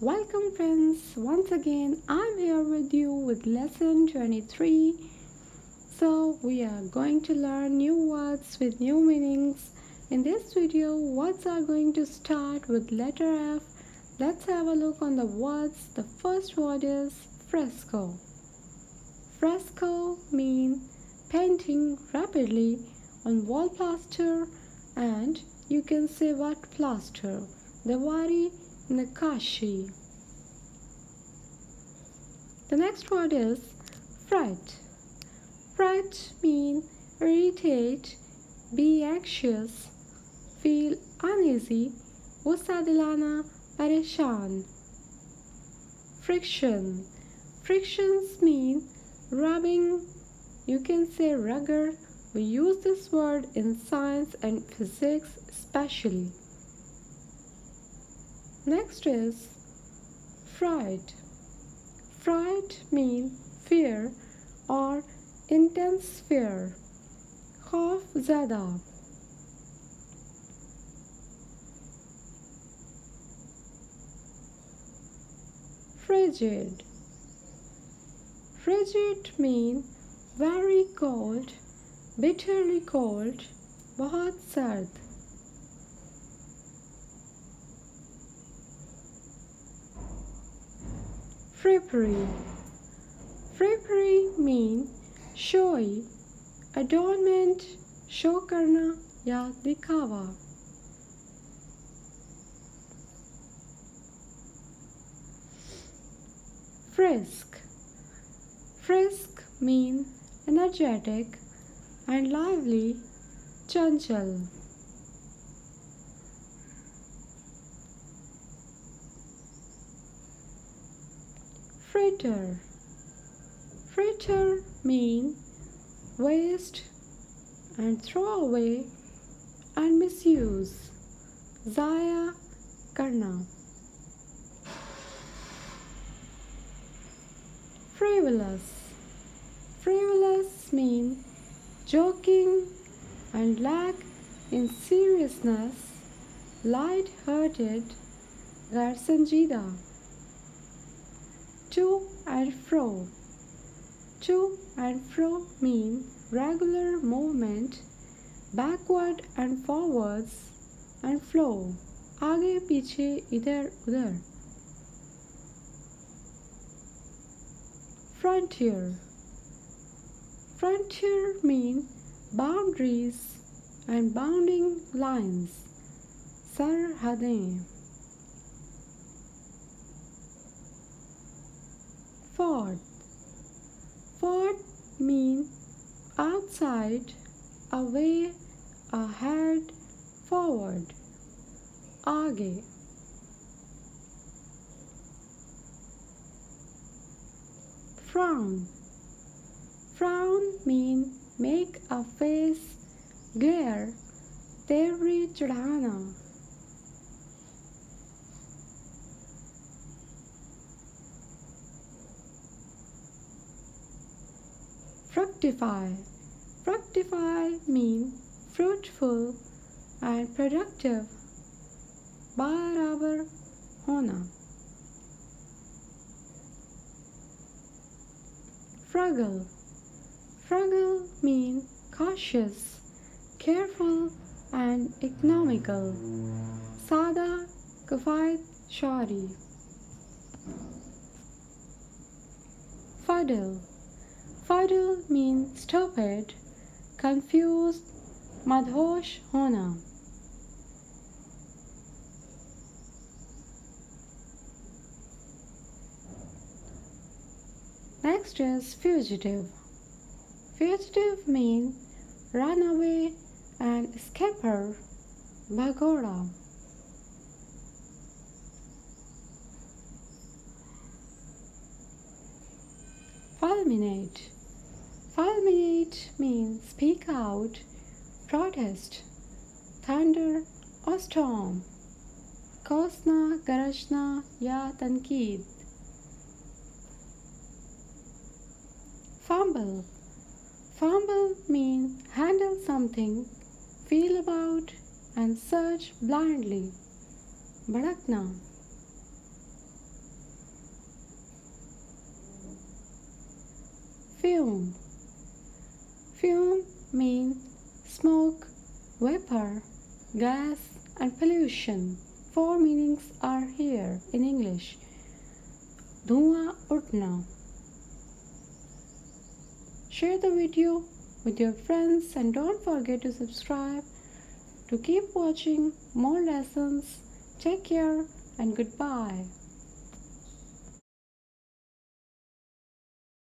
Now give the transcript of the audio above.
Welcome, friends. Once again, I'm here with you with lesson 23. So, we are going to learn new words with new meanings. In this video, words are going to start with letter F. Let's have a look on the words. The first word is fresco. Fresco means painting rapidly on wall plaster, and you can say wet plaster. Devari Nakashi. The next word is fret. Fret means irritate, be anxious, feel uneasy, गुस्सा दिलाना, परेशान. Friction. Frictions mean rubbing. You can say rugger. We use this word in science and physics especially. Next is fright. Fright means fear or intense fear. खौफ ज़्यादा. Frigid. Frigid means very cold, bitterly cold, बहुत सर्द. Frippery. Frippery means showy, adornment, show करना या दिखावा. Frisk. Frisk means energetic and lively, chanchal. Fritter. Fritter means waste and throw away and misuse. Zaya karna. Frivolous. Frivolous means joking and lack in seriousness, light-hearted, गर संजीदा. To and fro. To and fro mean regular movement, backward and forwards, and flow. आगे पीछे इधर उधर. Frontier. Frontier mean boundaries and bounding lines. सरहदें. Fort. Fort means outside, away, ahead, forward. आगे. Frown. Frown means make a face, glare, Tewari चढ़ाना. Fructify. Fructify means fruitful and productive. बराबर होना. Fruggle. Fruggle means cautious, careful and economical. सादा, किफ़ायत, शारी. Fuddle. Fuddle means stupid, confused, madhosh होना. Next is fugitive. Fugitive means runaway and escaper, bhagoda. Fulminate. Fulminate means speak out, protest, thunder or storm. कोसना, गरजना या तनकीद. Fumble. Fumble means handle something, feel about and search blindly. भड़कना. fume. Fume means smoke, vapor, gas, and pollution. Four meanings are here in English. धुआं उठना. Share the video with your friends and don't forget to subscribe to keep watching more lessons. Take care and goodbye.